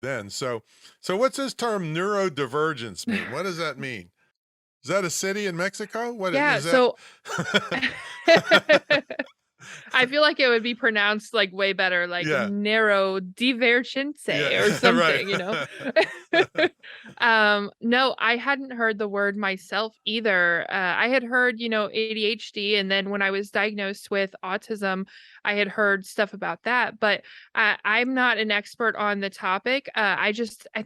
then. So what's this term neurodivergence mean? What does that mean? Is that a city in Mexico? What Yeah, is that? so I feel like it would be pronounced, like, way better, like, Yeah. Neurodivergente or Yeah. Right. something, you know? No, I hadn't heard the word myself either. I had heard, ADHD, and then when I was diagnosed with autism, I had heard stuff about that, but I'm not an expert on the topic. I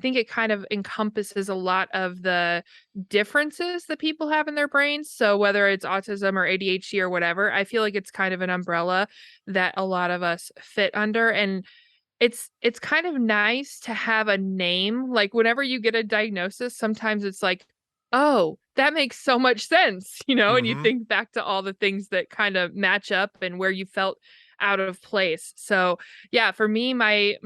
think it kind of encompasses a lot of the differences that people have in their brains. So whether it's autism or ADHD or whatever, I feel like it's kind of an umbrella that a lot of us fit under. And it's kind of nice to have a name. Like whenever you get a diagnosis, sometimes it's like, oh, that makes so much sense, and you Mhm. think back to all the things that kind of match up and where you felt out of place. So, yeah, for me, my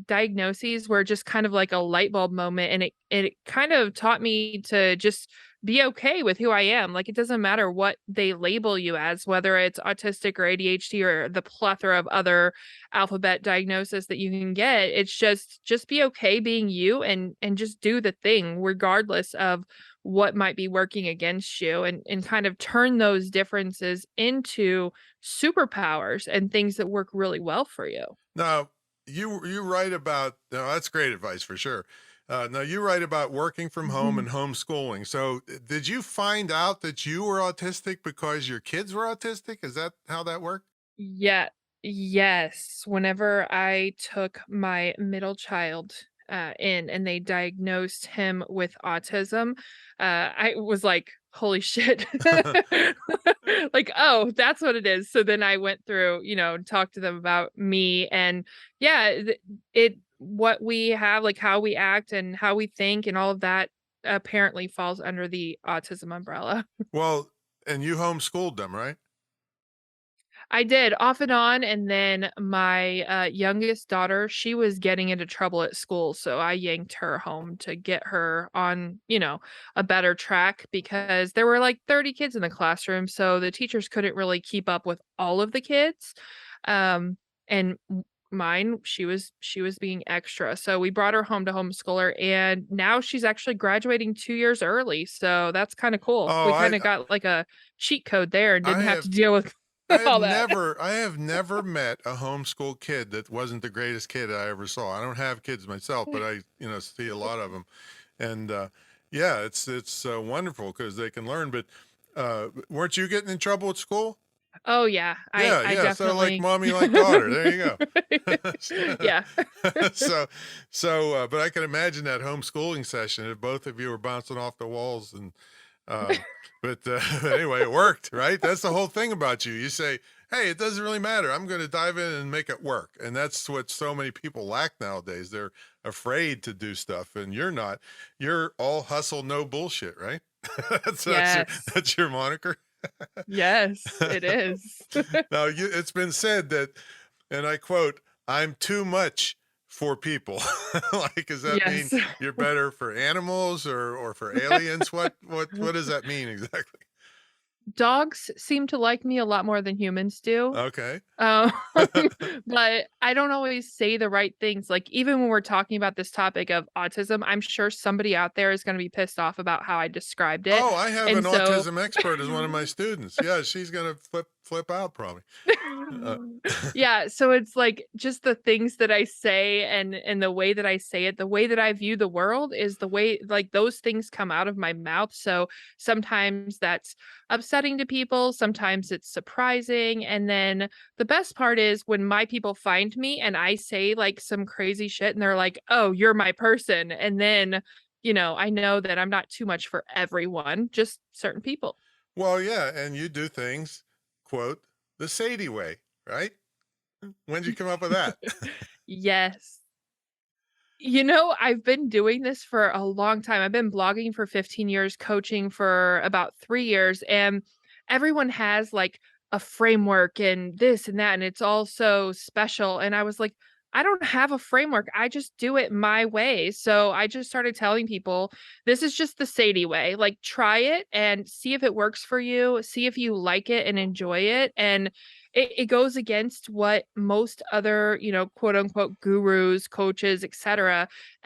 diagnoses were just kind of like a light bulb moment, and it kind of taught me to just be okay with who I am. Like it doesn't matter what they label you as, whether it's autistic or ADHD or the plethora of other alphabet diagnosis that you can get. It's just be okay being you and just do the thing regardless of what might be working against you and kind of turn those differences into superpowers and things that work really well for you. Now, you write about now that's great advice for sure. Now you write about working from home and homeschooling. So, did you find out that you were autistic because your kids were autistic? Is that how that worked? Yeah. Yes. Whenever I took my middle child in and they diagnosed him with autism, I was like, holy shit. Like, oh, that's what it is. So then I went through, talked to them about me and yeah, what we have, like how we act and how we think and all of that apparently falls under the autism umbrella. Well, and you homeschooled them, right? I did, off and on, and then my, youngest daughter, she was getting into trouble at school, so I yanked her home to get her on, a better track because there were, like, 30 kids in the classroom, so the teachers couldn't really keep up with all of the kids, and mine, she was being extra, so we brought her home to homeschool her, and now she's actually graduating 2 years early, so that's kinda cool. Oh, We kinda got, like, a cheat code there and I didn't have to have deal with I have all that. never met a homeschool kid that wasn't the greatest kid I ever saw. I don't have kids myself, but I, see a lot of them. And yeah, it's wonderful because they can learn. But weren't you getting in trouble at school? Oh, yeah. I Yeah, I yeah. So like definitely mommy, like daughter. There you go. Yeah. so but I can imagine that homeschooling session if both of you were bouncing off the walls and uh, but anyway, it worked, right? That's the whole thing about you. You say, hey, it doesn't really matter. I'm going to dive in and make it work. And that's what so many people lack nowadays. They're afraid to do stuff, and you're not. You're all hustle, no bullshit, right? That's your Yes. that's your moniker. Yes, it is. Now, it's been said that, and I quote, "I'm too much for people." Like, does that mean Yes. you're better for animals or for aliens? What does that mean exactly? Dogs seem to like me a lot more than humans do. Okay. Um, but I don't always say the right things. Like, even when we're talking about this topic of autism, I'm sure somebody out there is gonna be pissed off about how I described it, Oh, I have an and so autism expert as one of my students. Yeah, she's gonna flip out probably. Uh, Yeah, so it's like just the things that I say and the way that I say it, the way that I view the world is the way like those things come out of my mouth. So sometimes that's upsetting to people, sometimes it's surprising. And then the best part is when my people find me and I say like some crazy shit and they're like, "Oh, you're my person." And then, I know that I'm not too much for everyone, just certain people. well, yeah, and you do things, quote, the Sadie way, right? When'd you come up with that? Yes. I've been doing this for a long time. I've been blogging for 15 years, coaching for about 3 years, and everyone has, like, a framework and this and that, and it's all so special, and I was like, "I don't have a framework, I just do it my way." So I just started telling people, "This is just the Sadie way, like, try it and see if it works for you, see if you like it and enjoy it," and it goes against what most other, quote unquote gurus, coaches, etc.